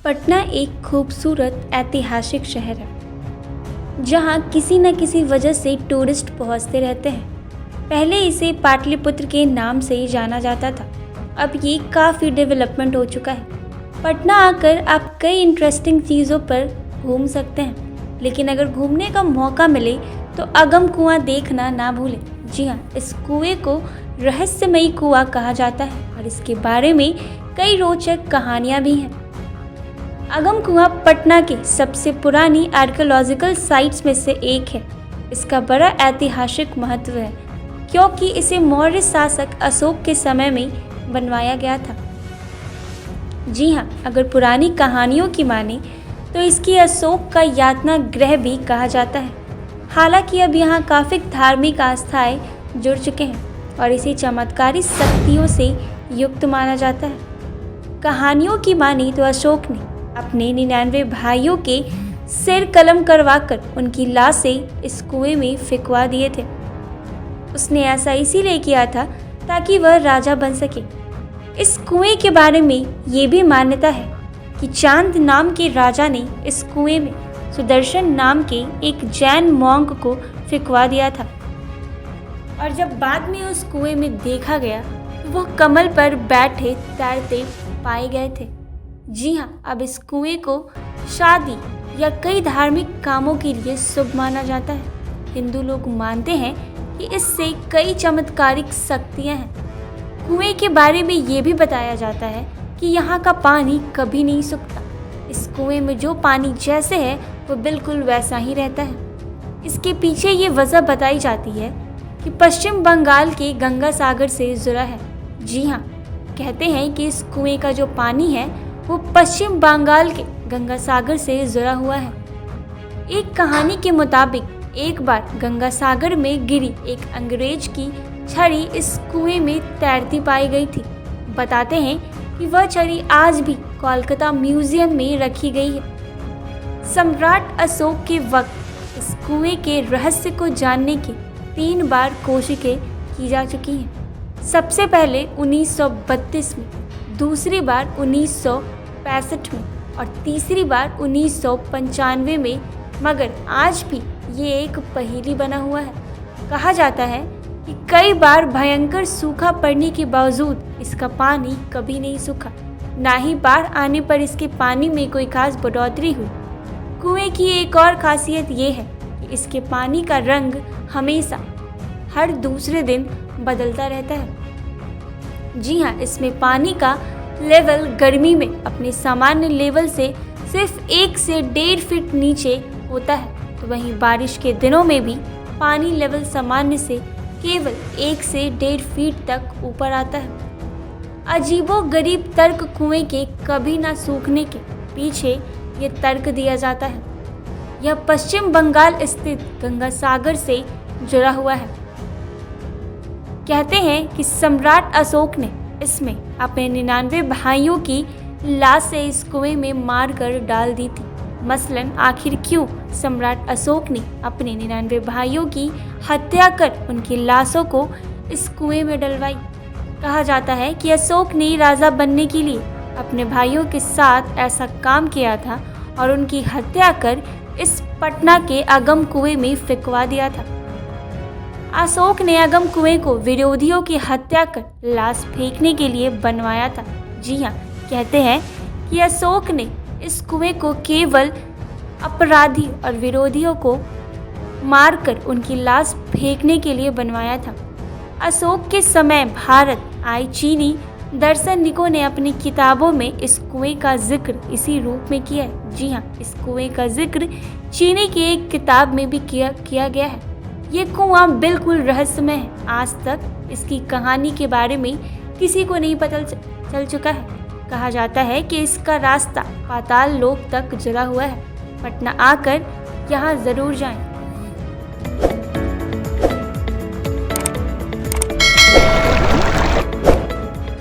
पटना एक खूबसूरत ऐतिहासिक शहर है जहाँ किसी न किसी वजह से टूरिस्ट पहुँचते रहते हैं। पहले इसे पाटलिपुत्र के नाम से ही जाना जाता था। अब ये काफ़ी डेवलपमेंट हो चुका है। पटना आकर आप कई इंटरेस्टिंग चीज़ों पर घूम सकते हैं, लेकिन अगर घूमने का मौका मिले तो अगम कुआं देखना ना भूलें। जी हाँ, इस कुएं को रहस्यमयी कुआं कहा जाता है और इसके बारे में कई रोचक कहानियाँ भी हैं। अगम कुआं पटना के सबसे पुरानी आर्कियोलॉजिकल साइट्स में से एक है। इसका बड़ा ऐतिहासिक महत्व है क्योंकि इसे मौर्य शासक अशोक के समय में बनवाया गया था। जी हाँ, अगर पुरानी कहानियों की माने तो इसकी अशोक का यातना गृह भी कहा जाता है। हालांकि अब यहाँ काफ़ी धार्मिक आस्थाएं जुड़ चुके हैं और इसे चमत्कारी शक्तियों से युक्त माना जाता है। कहानियों की मानी तो अशोक ने अपने 99 भाइयों के सिर कलम करवाकर उनकी लाशें इस कुएं में फेंकवा दिए थे। उसने ऐसा इसीलिए किया था ताकि वह राजा बन सके। इस कुएं के बारे में ये भी मान्यता है कि चांद नाम के राजा ने इस कुएं में सुदर्शन नाम के एक जैन मॉन्क को फेंकवा दिया था और जब बाद में उस कुएं में देखा गया तो वह कमल पर बैठे तैरते पाए गए थे। जी हाँ, अब इस कुएं को शादी या कई धार्मिक कामों के लिए शुभ माना जाता है। हिंदू लोग मानते हैं कि इससे कई चमत्कारिक शक्तियाँ हैं। कुएं के बारे में ये भी बताया जाता है कि यहाँ का पानी कभी नहीं सूखता। इस कुएं में जो पानी जैसे है वो बिल्कुल वैसा ही रहता है। इसके पीछे ये वजह बताई जाती है कि पश्चिम बंगाल के गंगा सागर से जुड़ा है। जी हाँ, कहते हैं कि इस कुएं का जो पानी है वो पश्चिम बंगाल के गंगा सागर से जुड़ा हुआ है। एक कहानी के मुताबिक एक बार गंगा सागर में गिरी एक अंग्रेज की छड़ी इस कुएं में तैरती पाई गई थी। बताते हैं कि वह छड़ी आज भी कोलकाता म्यूजियम में रखी गई है। सम्राट अशोक के वक्त इस कुएं के रहस्य को जानने की 3 बार कोशिशें की जा चुकी हैं। सबसे पहले 1932 में, दूसरी बार 1965 में और तीसरी बार 1995 में, मगर आज भी ये एक पहेली बना हुआ है। कहा जाता है कि कई बार भयंकर सूखा पड़ने के बावजूद इसका पानी कभी नहीं सूखा, ना ही बाढ़ आने पर इसके पानी में कोई खास बढ़ोतरी हुई। कुएं की एक और खासियत ये है कि इसके पानी का रंग हमेशा हर दूसरे दिन बदलता रहता है। जी हाँ, इसमें पानी का लेवल गर्मी में अपने सामान्य लेवल से सिर्फ 1 से 1.5 फीट नीचे होता है, तो वहीं बारिश के दिनों में भी पानी लेवल सामान्य से केवल 1 से 1.5 फीट तक ऊपर आता है। अजीबोगरीब तर्क कुएं के कभी ना सूखने के पीछे ये तर्क दिया जाता है। यह पश्चिम बंगाल स्थित गंगा सागर से जुड़ा हुआ है। कहते हैं कि सम्राट अशोक ने इसमें अपने 99 भाइयों की लाशें इस कुएं में मार कर डाल दी थी। मसलन आखिर क्यों सम्राट अशोक ने अपने 99 भाइयों की हत्या कर उनकी लाशों को इस कुएं में डलवाई। कहा जाता है कि अशोक ने राजा बनने के लिए अपने भाइयों के साथ ऐसा काम किया था और उनकी हत्या कर इस पटना के अगम कुएं में फेंकवा दिया था। अशोक ने अगम कुएं को विरोधियों की हत्या कर लाश फेंकने के लिए बनवाया था। जी हाँ, कहते हैं कि अशोक ने इस कुएं को केवल अपराधी और विरोधियों को मारकर उनकी लाश फेंकने के लिए बनवाया था। अशोक के समय भारत आए चीनी दार्शनिकों ने अपनी किताबों में इस कुएं का जिक्र इसी रूप में किया है। जी हाँ, इस कुएं का जिक्र चीनी की एक किताब में भी किया गया है। ये कुआं बिल्कुल रहस्यमय है। आज तक इसकी कहानी के बारे में किसी को नहीं पता चल चुका है। कहा जाता है कि इसका रास्ता पाताल लोक तक जुड़ा हुआ है। पटना आकर यहाँ ज़रूर जाएं।